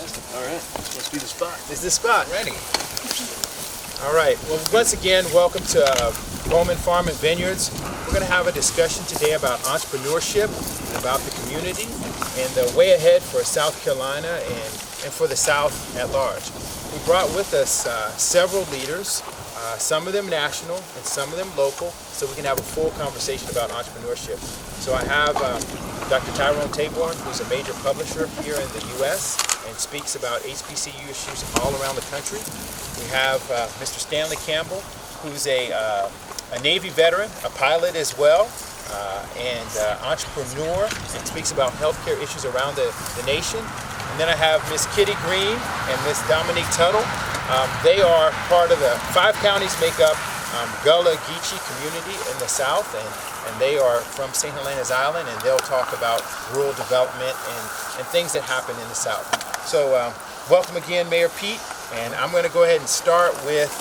Fantastic. All right. This must be the spot. This is the spot. Ready. All right. Well, once again, welcome to Bowman Farm and Vineyards. We're going to have a discussion today about entrepreneurship and about the community and the way ahead for South Carolina and for the South at large. We brought with us several leaders, some of them national and some of them local, so we can have a full conversation about entrepreneurship. So I have Dr. Tyrone Taborn, who's a major publisher here in the U.S. and speaks about HBCU issues all around the country. We have Mr. Stanley Campbell, who's a Navy veteran, a pilot as well, and entrepreneur, and speaks about healthcare issues around the nation. And then I have Miss Kitty Green and Miss Dominique Tuttle. They are part of the 5 counties make up Gullah Geechee community in the South, and they are from St. Helena's Island, and they'll talk about rural development and things that happen in the South. So welcome again, Mayor Pete, and I'm going to go ahead and start with,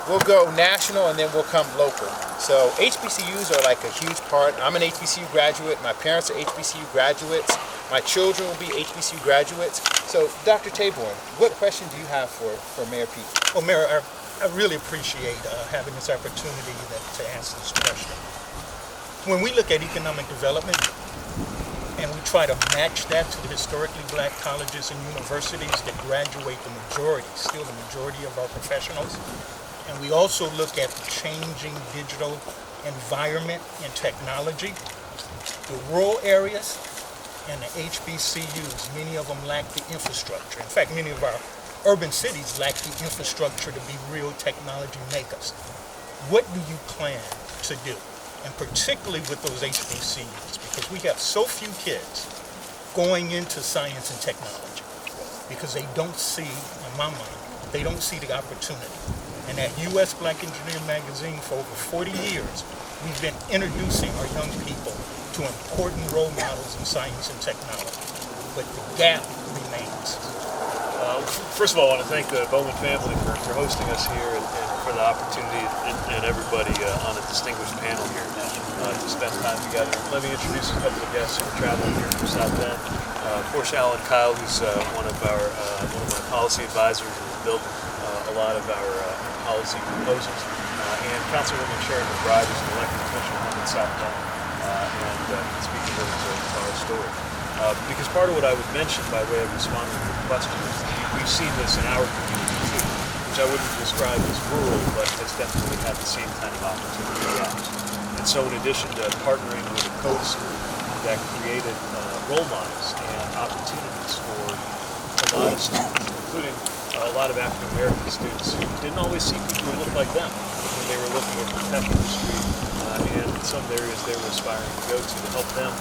we'll go national and then we'll come local. So HBCUs are like a huge part. I'm an HBCU graduate. My parents are HBCU graduates. My children will be HBCU graduates. So Dr. Taborn, what question do you have for Mayor Pete? Well, Mayor, I really appreciate having this opportunity to answer this question. When we look at economic development and we try to match that to the historically black colleges and universities that graduate still the majority of our professionals, and we also look at the changing digital environment and technology, the rural areas and the HBCUs, many of them lack the infrastructure. In fact, many of our urban cities lack the infrastructure to be real technology makers. What do you plan to do? And particularly with those HBCUs, because we have so few kids going into science and technology because they don't see, in my mind, they don't see the opportunity. And at U.S. Black Engineer Magazine for over 40 years, we've been introducing our young people to important role models in science and technology. But the gap remains. First of all, I want to thank the Bowman family for hosting us here and for the opportunity and everybody on a distinguished panel here to spend time together. Let me introduce a couple of guests who are traveling here from South Bend. Portia Allen Kyle, who's one of my policy advisors and built a lot of our policy proposals, and Councilwoman Sharon McBride, who's an elected official in South Bend, and speaking to our story. Because part of what I would mention by way of responding to the question is we've seen this in our community too, which I wouldn't describe as rural, but it's definitely had the same kind of opportunity gaps. And so in addition to partnering with a code school that created role models and opportunities for a lot of students, including a lot of African American students who didn't always see people who looked like them when they were looking at the tech industry, and in some areas they were aspiring to go to help them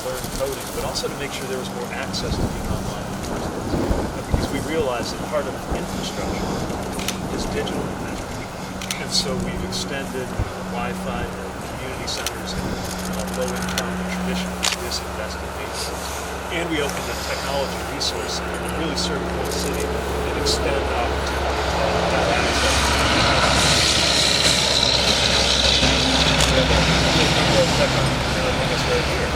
learn coding, but also to make sure there was more access to being online in the first place. Because we realized that part of infrastructure is digital. And so we've extended Wi-Fi to community centers and low-income and traditional disinvested neighborhoods. And we opened a technology resource center to really serve the whole city and extend opportunity to have access to right here.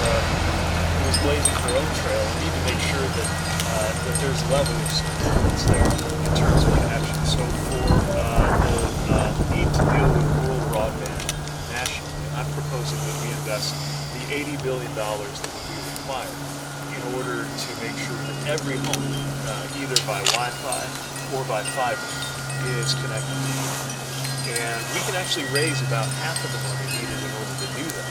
It was blazing their own trail and even make sure that there's levels there in terms of connection. So for the need to deal with rural broadband nationally, I'm proposing that we invest the $80 billion that would be required in order to make sure that every home, either by Wi-Fi or by fiber, is connected. And we can actually raise about half of the money needed in order to do that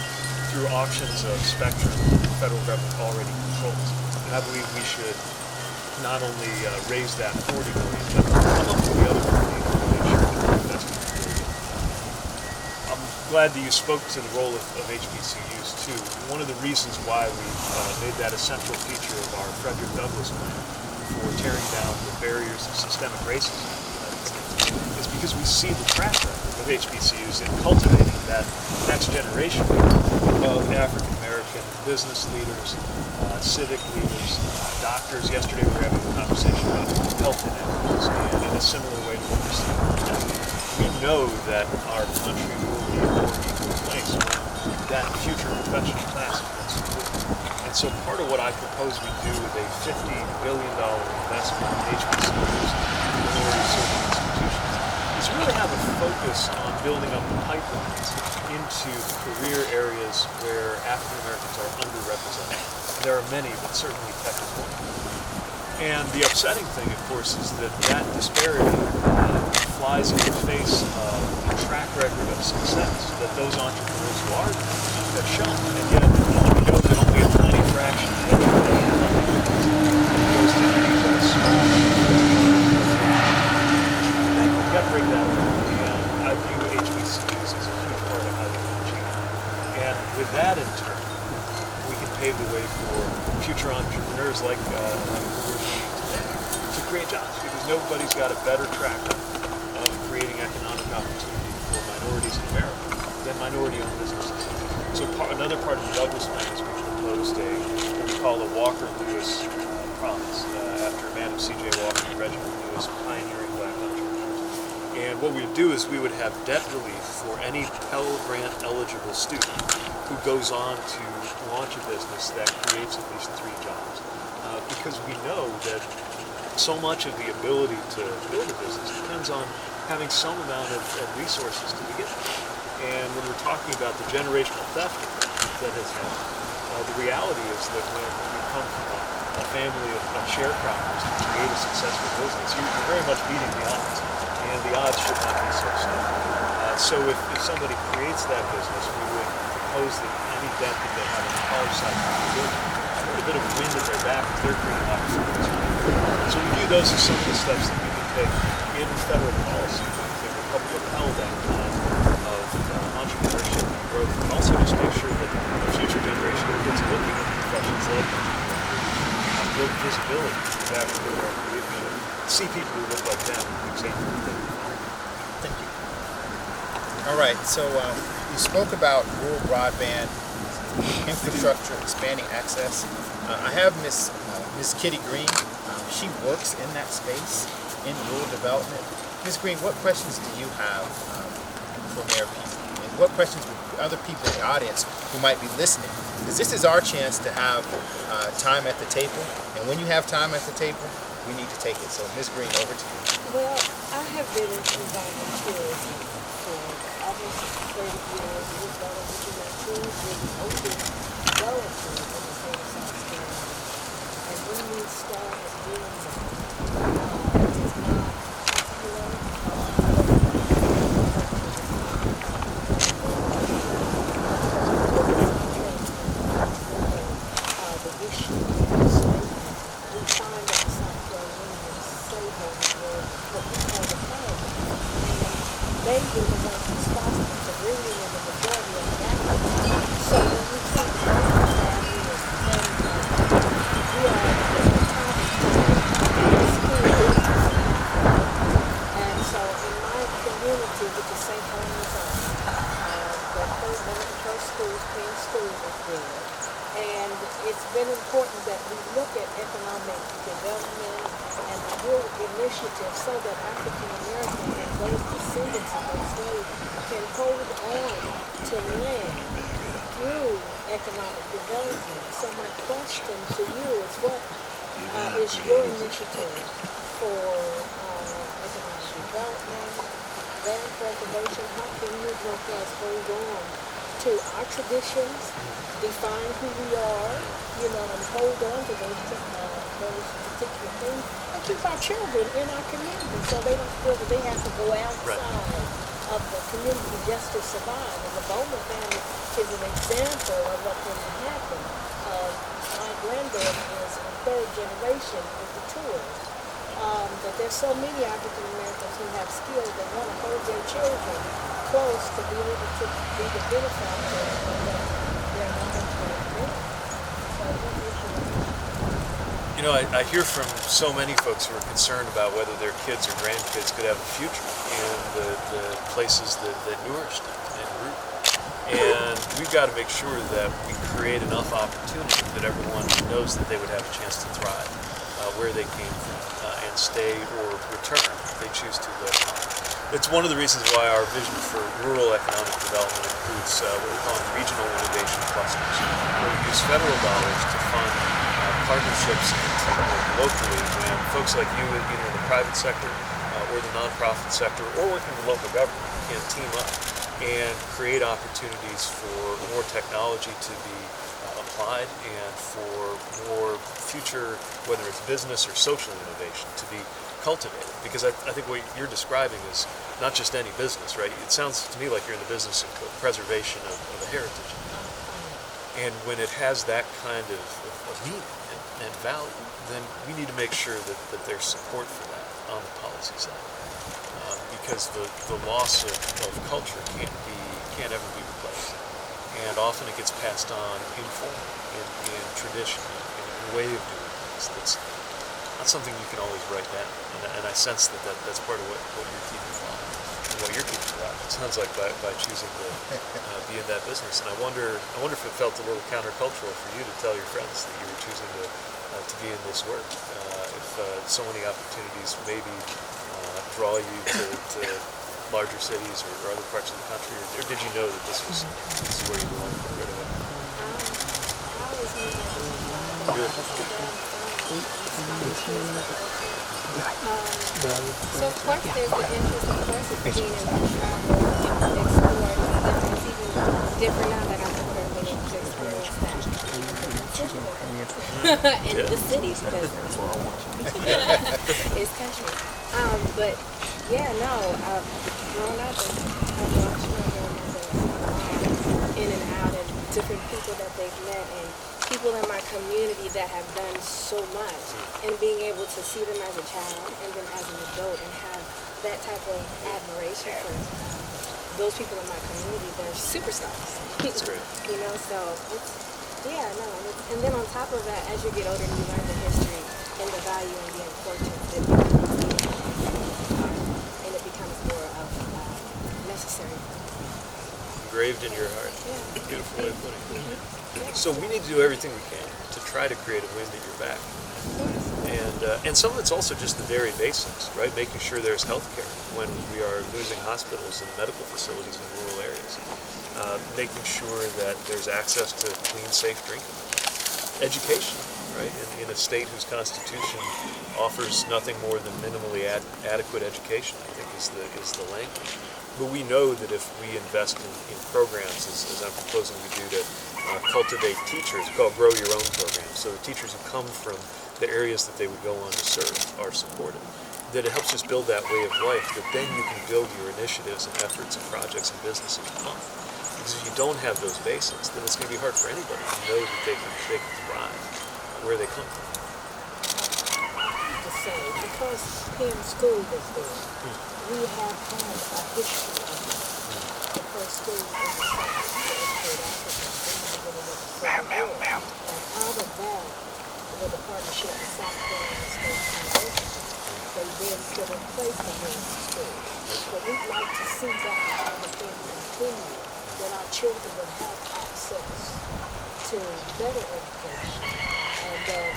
through auctions of spectrum that the federal government already controls. And I believe we should not only raise that $40 million, but come up with the other $40 million to make sure that we're investing in it. I'm glad that you spoke to the role of HBCUs too. One of the reasons why we made that a central feature of our Frederick Douglass plan for tearing down the barriers of systemic racism is because we see the track record of HBCUs in cultivating that next generation of African American business leaders, civic leaders, doctors. Yesterday we were having a conversation about health inequities, and in a similar way to what we're seeing today. We know that our country will be a more equal place when that future professional class is complete. And so part of what I propose we do with a $50 billion investment in HBCUs, minority serving institutions, is really have a focus on building up the pipelines into career areas where African Americans are underrepresented. There are many, but certainly tech is one. And the upsetting thing, of course, is that that disparity flies in the face of the track record of success that those entrepreneurs who are have shown. And yet, we know that only a tiny fraction of everybody goes to any of those small. We've got to break that down. And I view HBCUs as a key part of how they can achieve that. And with that, in turn, we can pave the way for future entrepreneurs like to create jobs, because nobody's got a better track record of creating economic opportunity for minorities in America than minority-owned businesses. So another part of the Douglas plan is we proposed what we call a Walker-Lewis promise, after a man of C.J. Walker and Reginald Lewis, pioneering black entrepreneurs. And what we would do is we would have debt relief for any Pell Grant eligible student who goes on to launch a business that creates at least 3 jobs. Because we know that so much of the ability to build a business depends on having some amount of resources to begin with. And when we're talking about the generational theft that has happened, the reality is that when you come from a family of sharecroppers to create a successful business, you're very much beating the odds. And the odds should not be so small. So if somebody creates that business, we would propose that any debt that they have on the college side can be built. A bit of a wind at their back as they're creating opportunities. So we view those as some of the steps that we can take in federal policy that will help propel that of entrepreneurship and growth, and also just make sure that the future generation of kids looking at professions like build visibility of African American youth and see people who look like them, example of them. Thank you. All right, so you spoke about rural broadband, infrastructure, expanding access. I have Miss Kitty Green. She works in that space in rural development. Ms. Green, what questions do you have for Mayor Pete? And what questions would other people in the audience who might be listening? Because this is our chance to have time at the table. And when you have time at the table, we need to take it. So Ms. Green, over to you. Well, I have been involved in tourism for almost 30 years. We've done original tourism, open development in the state of South Carolina. And when we started doing that, it is not popular. The issue of slavery. We find that the South Carolinians slaveholders were what we call the colonies. And they were the ones responsible for bringing in the majority of the Africans. So when we think about the family and we are at the top of the school business. And so in my community, which is St. Helens, one of the first schools, Penn School, was there. And it's been important that we look at economic development and build initiatives so that African Americans and those descendants of those slaves can hold on to land through economic development. So my question to you is, what is your initiative for economic development, land preservation? How can you help us hold on to our traditions, define who we are, and hold on to those particular things, and keep our children in our community so they don't feel that they have to go outside of the community just to survive. And the Bowman family is an example of what can happen. My granddaughter is a 3rd generation with the tours. That there's so many African Americans who have skills that want to hold their children close to be able to be the benefactors of their non-employed. I hear from so many folks who are concerned about whether their kids or grandkids could have a future in the places that nourished them and root. And we've got to make sure that we create enough opportunity that everyone knows that they would have a chance to thrive where they came from and stay or return if they choose to live. It's one of the reasons why our vision for rural economic development includes what we call regional innovation clusters, where we use federal dollars to fund partnerships and teamwork locally when folks like you, either in the private sector or the nonprofit sector, or working with local government, can team up and create opportunities for more technology to be applied and for more future, whether it's business or social innovation, to be cultivated. Because I think what you're describing is not just any business, right? It sounds to me like you're in the business of preservation of a heritage. And when it has that kind of meaning and value, then we need to make sure that there's support for that on the policy side. Because the loss of culture can't ever be replaced. And often it gets passed on informally, in tradition, in a way of doing things that's not something you can always write down. And I sense that's part of what you're keeping alive, and what you're keeping alive. It sounds like by choosing to be in that business. And I wonder if it felt a little countercultural for you to tell your friends that you were choosing to be in this work. If so many opportunities maybe draw you to larger cities or other parts of the country, or did you know that this is where you belong right away? I always knew that. Good. So of course there's the interest, of course, of being able to travel and explore. It's even different now that I'm older, being able to experience that in the cities, because it's country. But yeah, no, I've grown up and I've watched my grandmother in and out, and different people that they've met, and people in my community that have done so much, and being able to see them as a child and then as an adult and have that type of admiration for those people in my community. They're superstars. That's great. You know, so and then on top of that, as you get older, you learn the history and the value and the importance that and it becomes more of necessary. Engraved in your heart. Yeah. Beautiful way of putting it. So we need to do everything we can to try to create a wind at your back. And some of it's also just the very basics, right? Making sure there's health care when we are losing hospitals and medical facilities in rural areas. Making sure that there's access to clean, safe drinking water. Education, right? In a state whose constitution offers nothing more than minimally adequate education, I think is the language. But we know that if we invest in programs, as I'm proposing we do, to cultivate teachers, called Grow Your Own programs, so the teachers who come from the areas that they would go on to serve are supported, that it helps us build that way of life, that then you can build your initiatives and efforts and projects and businesses upon. Because if you don't have those basics, then it's going to be hard for anybody to know that they can thrive where they come from. To say, because Penn School was there, we have had a history of it. The first school in the South to educate Africans, and out of that, with a partnership with South Carolina State University, they then put in place the Penn School. But we'd like to see that kind of thing continue, that our children would have access to better education, and that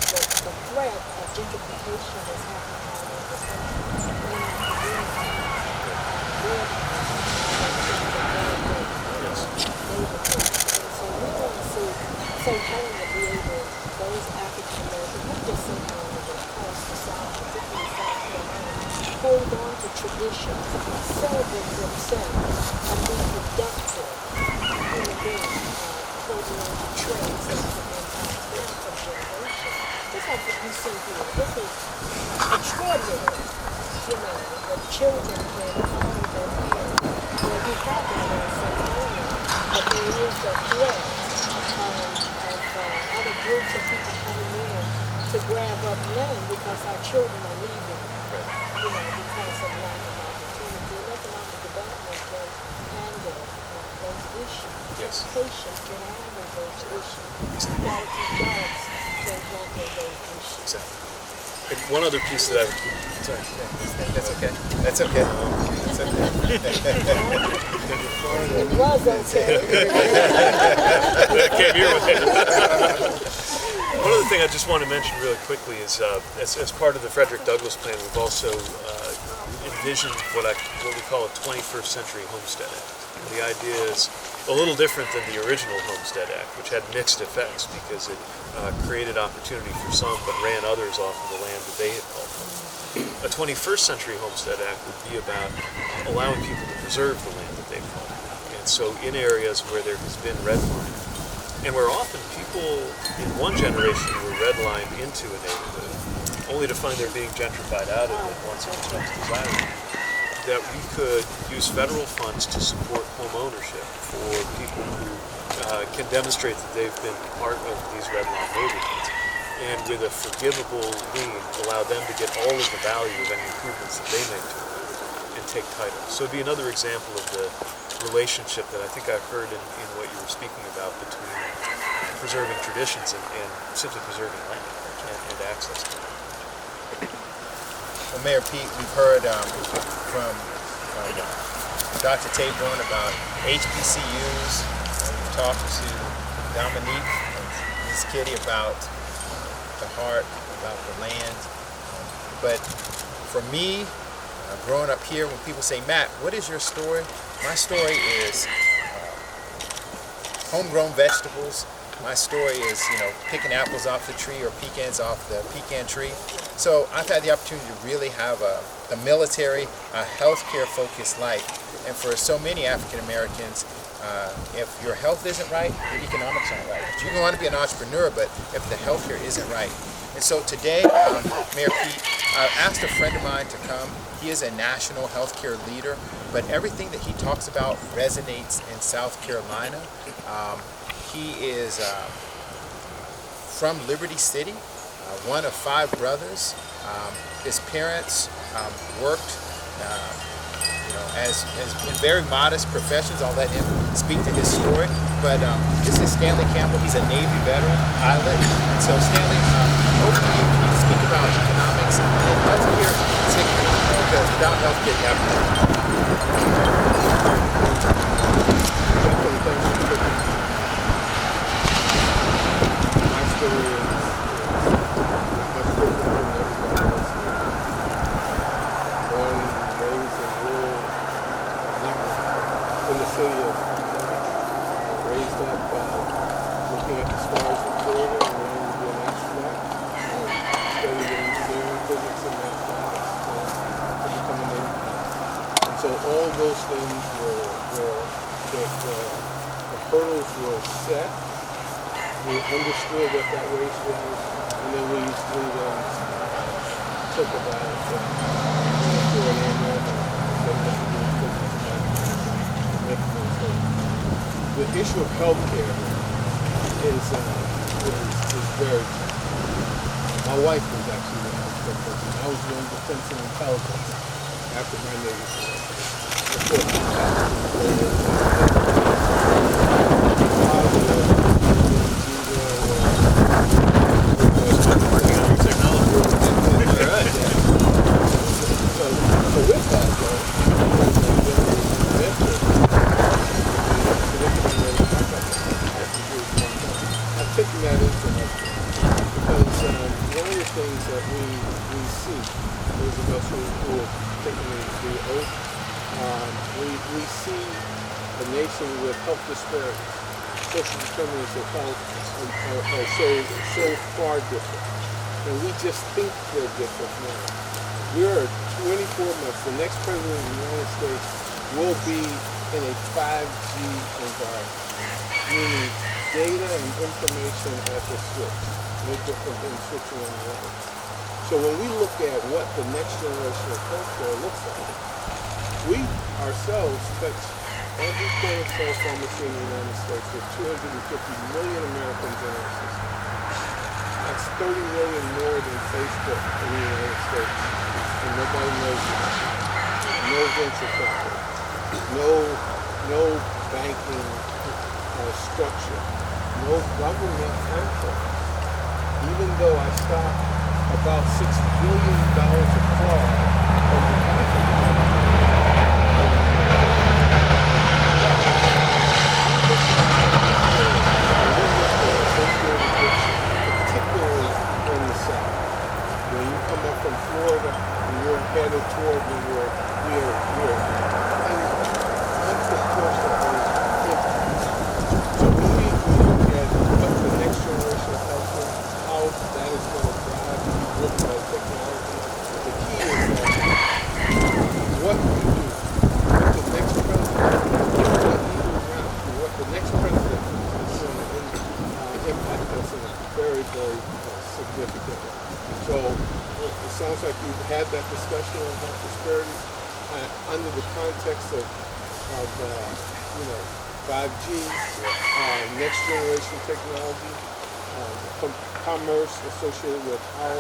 the threat of gentrification that's happening all over the country may not be so we want to see St. Helena be able, those African Americans, not just St. Helena, but across the South, particularly South Carolina, hold on to tradition, celebrate themselves, and be productive human beings, holding on to trends that have been passed down from generation. Just like what you see here, this is extraordinary. You know, the children can find their parents. Well, we have that in St. Helena, but there is a threat of other groups of people coming in to grab up land because our children are leaving, you know, because of lack of opportunity. And economic development can handle those issues. Yes. Education can handle those issues. Quality jobs can handle those issues. Exactly. And one other piece that I would... Sorry. That's okay. That's okay. That's okay. It was okay. Came here with it. One other thing I just want to mention really quickly is, as part of the Frederick Douglass Plan, we've also envisioned what we call a 21st century Homestead Act. And the idea is a little different than the original Homestead Act, which had mixed effects because it created opportunity for some but ran others off of the land that they had called home. A 21st century Homestead Act would be about allowing people to preserve the land that they've called home. And so in areas where there has been redlining, and where often people in one generation were redlined into a neighborhood, only to find they're being gentrified out of it once it becomes desirable, that we could use federal funds to support home ownership for people who can demonstrate that they've been part of these redline neighborhoods. And with a forgivable lien, allow them to get all of the value of any improvements that they make to it and take title. So it'd be another example of the relationship that I think I've heard in what you were speaking about between preserving traditions and simply preserving land and access to it. Well, Mayor Pete, we've heard from Dr. Taborn about HBCUs, and we've talked to Dominique and Ms. Kitty about the heart, about the land. But for me, growing up here, when people say, Matt, what is your story? My story is homegrown vegetables. My story is, picking apples off the tree or pecans off the pecan tree. So I've had the opportunity to really have a military, a healthcare focused life. And for so many African Americans, if your health isn't right, your economics aren't right. You can want to be an entrepreneur, but if the healthcare isn't right. And so today, Mayor Pete, I asked a friend of mine to come. He is a national healthcare leader, but everything that he talks about resonates in South Carolina. He is from Liberty City, one of 5 brothers. His parents worked as in very modest professions. I'll let him speak to his story. But this is Stanley Campbell. He's a Navy veteran, pilot. And so Stanley, hopefully you can speak about economics and healthcare in particular, because without healthcare, you have nothing. My story is much different than everybody else. Born and raised in rural in the city of raised up looking at the stars in Florida and wanting to be an astronaut. Studied engineering, physics, and mathematics to become an engineer. And so all those things were the hurdles were set. We understood what that race was, and then we took about it for an annual the issue of healthcare is very tough. My wife was actually a healthcare person. I was doing defense and intelligence after my Navy taking that into because one of the things that we see, those of us who are taking the oath, we see a nation with health disparities. Social determinants of health are so far different. And we just think they're different now. We're 24 months. The next president of the United States will be in a 5G environment, meaning data and information at the switch, no different than switching on the line. So when we look at what the next generation of healthcare looks like, we ourselves touch every point-of-sale pharmacy in the United States with 250 million Americans in our system. That's 30 million more than Facebook in the United States, and nobody knows it. No venture capital, no banking structure. No government effort. Even though I stopped about $6 billion of fraud from the country. Particularly in the South. When you come up from Florida, we're headed toward when we're unproportionately impacted. So we need to look at what the next generation of healthcare, how that is going to drive, look at technology. The key is that what we do, what the next president, what the next president is going to impact us in a very, very significant way. So it sounds like you've had that discussion on health disparities under the context of 5G, next generation technology, commerce associated with how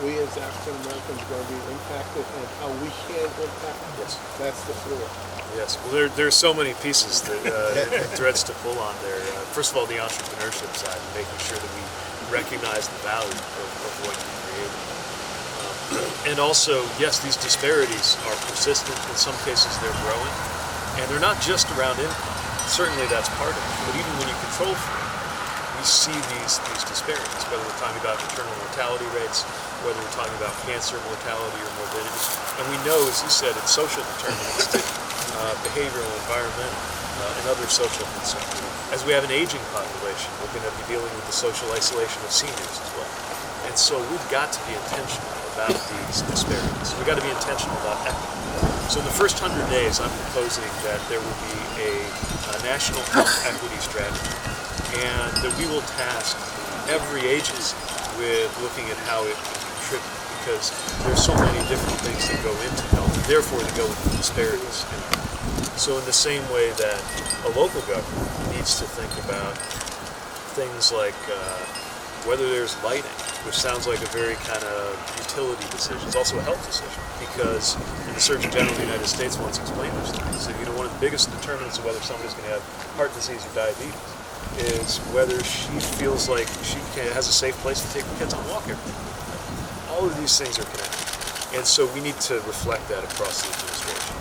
we as African Americans are going to be impacted and how we can impact. Yes. That's the floor. Yes, well, there's so many pieces that threads to pull on there. First of all, the entrepreneurship side, making sure that we recognize the value of what you created. And also, yes, these disparities are persistent. In some cases, they're growing. And they're not just around income. Certainly that's part of it. But even when you control for it, we see these disparities, whether we're talking about maternal mortality rates, whether we're talking about cancer mortality or morbidity. And we know, as you said, it's social determinants too. Behavioral, environmental, and other social concerns. As we have an aging population, we're going to be dealing with the social isolation of seniors as well. And so we've got to be intentional about these disparities. We've got to be intentional about equity. So in the first 100 days, I'm proposing that there will be a national health equity strategy, and that we will task every agency with looking at how it can contribute, because there's so many different things that go into health, and therefore to go into disparities in health. So in the same way that a local government needs to think about things like whether there's lighting, which sounds like a very kind of utility decision. It's also a health decision, because the Surgeon General of the United States once explained this to me. He said, one of the biggest determinants of whether somebody's going to have heart disease or diabetes is whether she feels like she has a safe place to take her kids on a walk every day. All of these things are connected. And so we need to reflect that across the administration.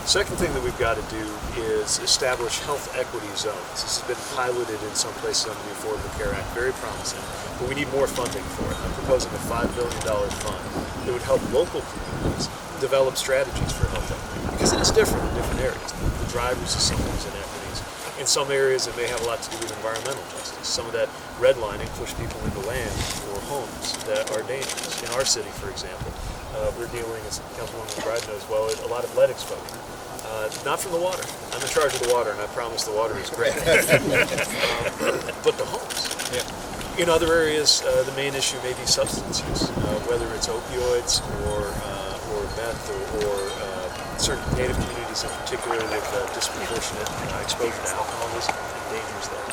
Second thing that we've got to do is establish health equity zones. This has been piloted in some places under the Affordable Care Act, very promising, but we need more funding for it. I'm proposing a $5 billion fund that would help local communities develop strategies for health equity, because it is different in different areas. The drivers of some of these inequities. In some areas, it may have a lot to do with environmental justice. Some of that redlining pushed people into land or homes that are dangerous. In our city, for example, we're dealing, as Councilwoman McBride knows well, a lot of lead exposure. Not from the water. I'm in charge of the water, and I promise the water is great. But the homes. Yeah. In other areas, the main issue may be substance use, whether it's opioids or meth or certain Native communities in particular with disproportionate exposure to alcoholism and dangers there.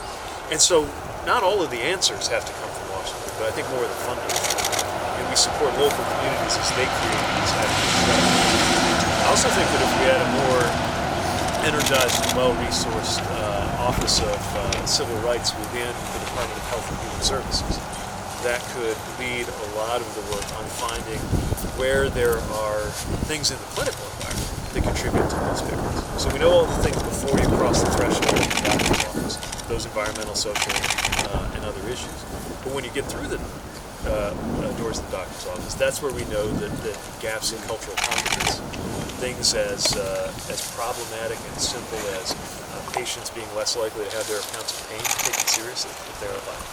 And so not all of the answers have to come from Washington, but I think more of the funding. And we support local communities as they create these equity strategies. I also think that if we had a more energized and well-resourced Office of Civil Rights within the Department of Health and Human Services, that could lead a lot of the work on finding where there are things in the clinical environment that contribute to those disparities. So we know all the things before you cross the threshold of the doctor's office, those environmental, social, and other issues. But when you get through the doors of the doctor's office, that's where we know that gaps in cultural competence, things as problematic and simple as patients being less likely to have their accounts of pain taken seriously if they're alive,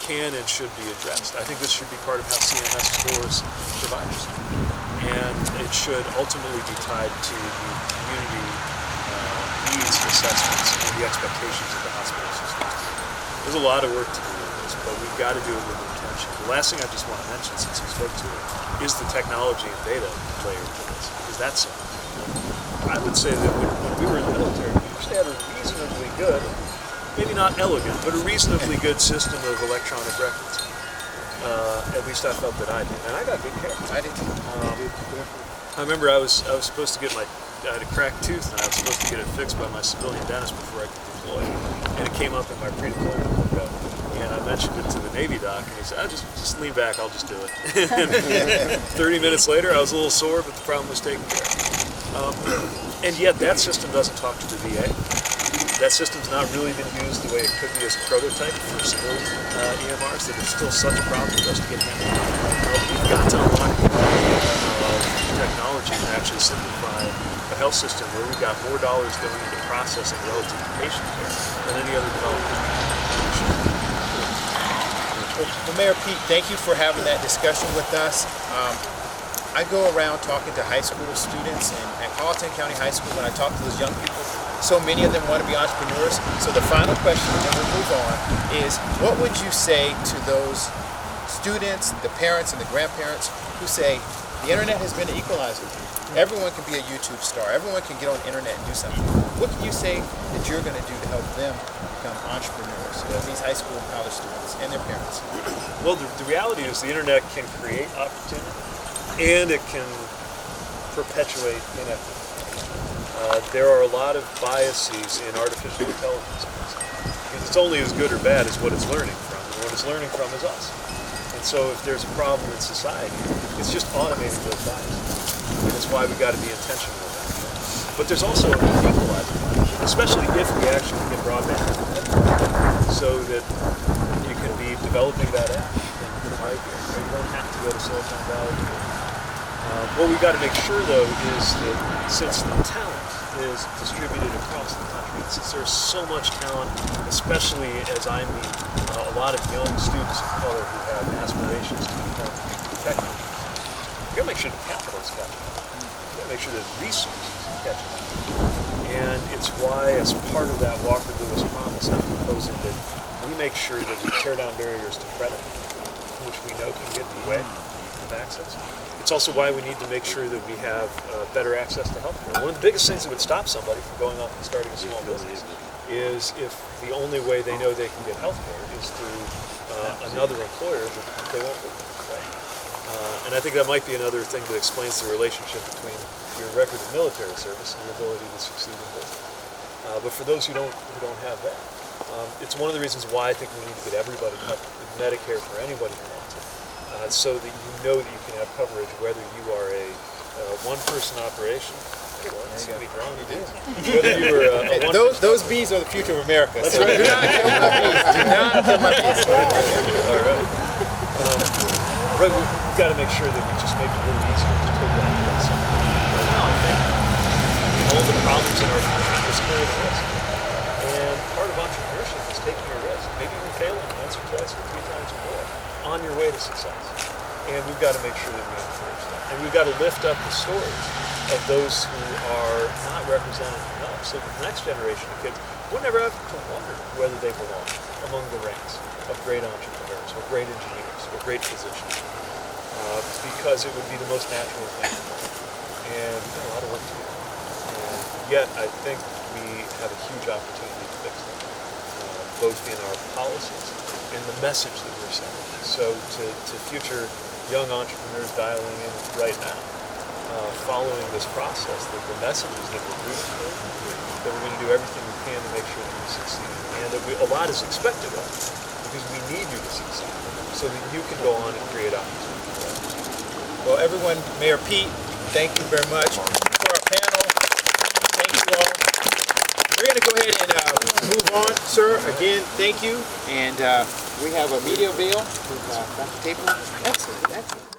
can and should be addressed. I think this should be part of how CMS scores providers. And it should ultimately be tied to the community needs assessments and the expectations of the hospital system. There's a lot of work to do in this, but we've got to do it with intention. The last thing I just want to mention, since you spoke to it, is the technology and data layer to this, because that's I would say that when we were in the military, we actually had a reasonably good, maybe not elegant, but a reasonably good system of electronic records. At least I felt that I did, and I got good care. I did too. I remember I was supposed to get I had a cracked tooth, and I was supposed to get it fixed by my civilian dentist before I could deploy. And it came up in my pre-deployment workup. And I mentioned it to the Navy doc, and he said, just lean back, I'll just do it. 30 minutes later, I was a little sore, but the problem was taken care of. And yet that system doesn't talk to the VA. That system's not really been used the way it could be as a prototype for civilian EMRs, that there's still such a problem for us to get handled. We've got to unlock simplify a health system where we've got more dollars going into processing relative to patient care than any other development. Well, Mayor Pete, thank you for having that discussion with us. I go around talking to high school students, and at Colleton County High School, when I talk to those young people, so many of them want to be entrepreneurs. So the final question, and then we'll move on, is what would you say to those students, the parents, and the grandparents who say the internet has been an equalizer? Everyone can be a YouTube star. Everyone can get on the internet and do something. What can you say that you're going to do to help them become entrepreneurs, these high school and college students and their parents? Well, the reality is the internet can create opportunity and it can perpetuate inequity. There are a lot of biases in artificial intelligence because it's only as good or bad as what it's learning from, and what it's learning from is us. And so if there's a problem in society, it's just automating those biases. And that's why we've got to be intentional with that. But there's also an equalizer, especially if we actually get broadband, so that you can be developing that app in my area. You don't have to go to Silicon Valley. What we've got to make sure, though, is that since the talent is distributed across the country, and since there's so much talent, especially as I meet a lot of young students of color who have aspirations to become technologists, we've got to make sure the capital is catching up. We've got to make sure that resources are catching up. And it's why, as part of that Walker Lewis promise, I'm proposing that we make sure that we tear down barriers to credit, which we know can get in the way of access. It's also why we need to make sure that we have better access to healthcare. One of the biggest things that would stop somebody from going off and starting a small business is if the only way they know they can get healthcare is through another employer that they won't work with. And I think that might be another thing that explains the relationship between your record of military service and your ability to succeed in business. But for those who don't have that, it's one of the reasons why I think we need to get everybody covered with Medicare for anybody who wants it. So that you know that you can have coverage whether you are a one-person operation. Whether you are those bees are the future of America. So do not kill my bees. Do not kill my bees. All right. Right, we've got to make sure that we just make it a little easier to put that in place. Right now, I think all the problems in our country is carrying a risk. And part of entrepreneurship is taking a risk, maybe even failing once or twice or 3 times or more on your way to success. And we've got to make sure that we encourage that. And we've got to lift up the stories of those who are not represented enough so that the next generation of kids will never have to wonder whether they belong among the ranks of great entrepreneurs or great engineers or great physicians. Because it would be the most natural thing. And we've got a lot of work to do. And yet, I think we have a huge opportunity to fix that, both in our policies and the message that we're sending. So to future young entrepreneurs dialing in right now, following this process, that the messages that we're rooting for, that we're going to do everything we can to make sure that we succeed, and that a lot is expected of us, because we need you to succeed, so that you can go on and create opportunities. Well, everyone, Mayor Pete, thank you very much. For our panel, thank you all. We're going to go ahead and move on, sir. Again, thank you. And we have a media bill with Dr. Taper. Excellent.